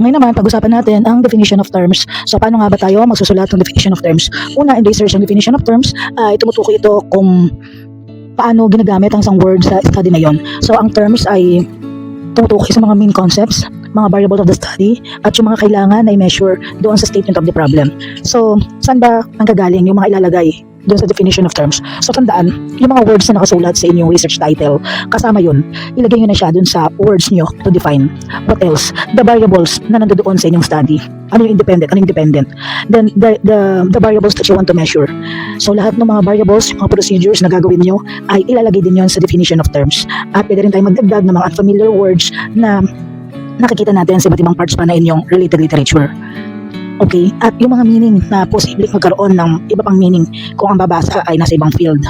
Ngayon naman, pag-usapan natin ang definition of terms. So, paano nga ba tayo magsusulat ng definition of terms? Una, in research ang definition of terms, ay tumutukoy ito kung paano ginagamit ang isang word sa study na yon. So, ang terms ay tumutukoy sa mga main concepts, mga variables of the study, at yung mga kailangan na i-measure doon sa statement of the problem. So, saan ba ang gagaling yung mga ilalagay doon sa definition of terms? So, tandaan, yung mga words na nakasulat sa inyong research title, kasama yun, ilagay nyo na siya doon sa words nyo to define. What else? The variables na nandoon sa inyong study. Ano yung independent? Ano yung dependent? Then, the variables that you want to measure. So, lahat ng mga variables, mga procedures na gagawin nyo, ay ilalagay din yon sa definition of terms. At pwede rin tayo magdagdag ng mga unfamiliar words na nakikita natin sa iba't ibang parts pa na inyong related literature. Okay? At yung mga meaning na posibleng magkaroon ng iba pang meaning kung ang babasa ay nasa ibang field.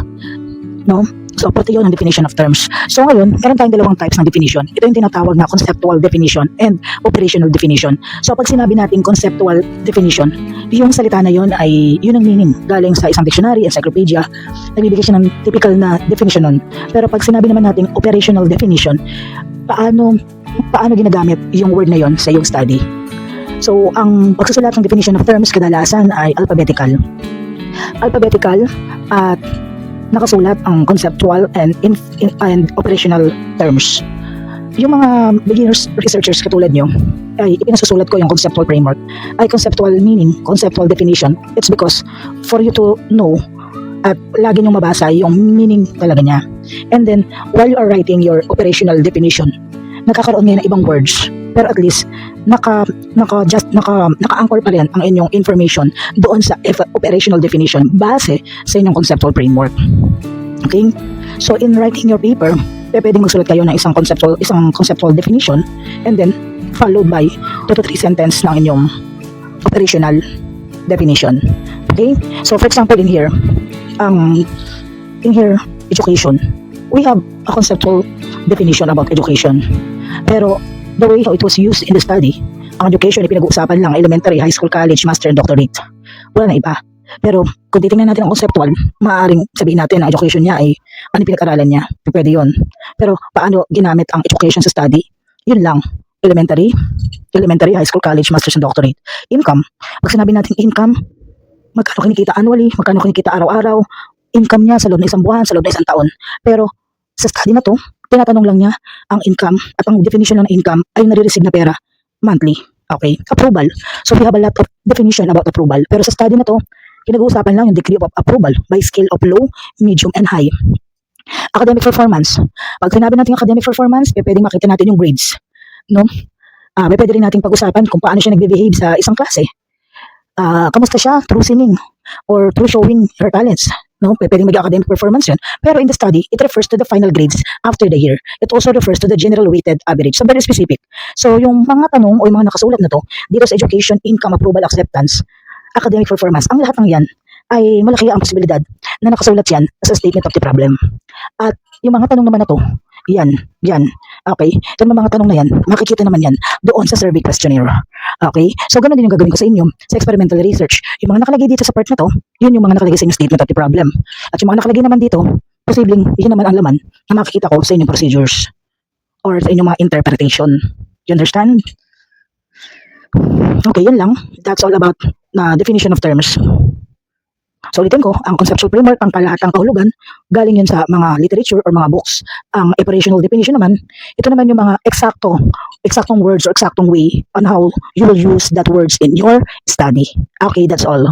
No? So, pati yun ang definition of terms. So, ngayon, meron tayong dalawang types ng definition. Ito yung tinatawag na conceptual definition and operational definition. So, pag sinabi natin conceptual definition, yung salita na yun ay yun ang meaning galing sa isang dictionary, encyclopedia, nagbibigay siya ng typical na definition nun. Pero pag sinabi naman natin operational definition, paano ginagamit yung word na yon sa iyong study. So, ang pagsusulat ng definition of terms kadalasan ay alphabetical. Alphabetical at nakasulat ang conceptual and operational terms. Yung mga beginners researchers katulad nyo, ay ipinasusulat ko yung conceptual framework. Ay conceptual meaning, conceptual definition. It's because for you to know at lagi nyong mabasa yung meaning talaga niya. And then, while you are writing your operational definition, nagkakaroon ngayon ng ibang words, pero at least naka-anchor pa rin ang inyong information doon sa operational definition base sa inyong conceptual framework. Okay? So in writing your paper, pwedeng magsulat kayo ng isang conceptual definition and then followed by 2 to 3 sentence ng inyong operational definition. Okay? So for example in here, education. We have a conceptual definition about education. Pero the way how it was used in the study, ang education ay pinag-uusapan lang elementary, high school, college, master, and doctorate. Wala na iba. Pero kung titingnan natin ang conceptual, maaaring sabihin natin ang education niya ay ano pinag-aralan niya. Pwede yun. Pero paano ginamit ang education sa study? Yun lang. Elementary, high school, college, master, and doctorate. Income. Pag sinabi natin income, magkano kinikita annually, magkano kinikita araw-araw, income niya sa loob ng isang buwan, sa loob ng isang taon. Pero sa study na to, tinatanong lang niya ang income at ang definition ng income ay nare-receive na pera monthly. Okay? Approval. So we have a lot of definition about approval. Pero sa study na to, pinag-uusapan lang yung degree of approval by scale of low, medium, and high. Academic performance. Pag sinabi natin academic performance, pwedeng makita natin yung grades. No? Pwede rin natin pag-usapan kung paano siya nagbe-behave sa isang klase. Kamusta siya through singing or through showing her talents. No, pwedeng mag-academic performance yun. Pero in the study, it refers to the final grades after the year. It also refers to the general weighted average. So very specific. So yung mga tanong o yung mga nakasulat na to, dito sa education, income, approval, acceptance, academic performance, ang lahat ng yan ay malaki ang posibilidad na nakasulat yan sa statement of the problem. At yung mga tanong naman na to, yan. Okay? Ito mga tanong na yan, makikita naman yan doon sa survey questionnaire. Okay? So, ganun din yung gagawin ko sa inyo sa experimental research. Yung mga nakalagay dito sa part na to, yun yung mga nakalagay sa inyong statement of the problem. At yung mga nakalagay naman dito, posibleng yun naman ang laman na makikita ko sa inyong procedures or sa inyong mga interpretation. You understand? Okay, yun lang. That's all about definition of terms. So ulitin ko, ang conceptual framework, ang kalahatang kahulugan, galing yun sa mga literature or mga books. Ang operational definition naman, ito naman yung mga exactong words or exactong way on how you will use that words in your study. Okay, that's all.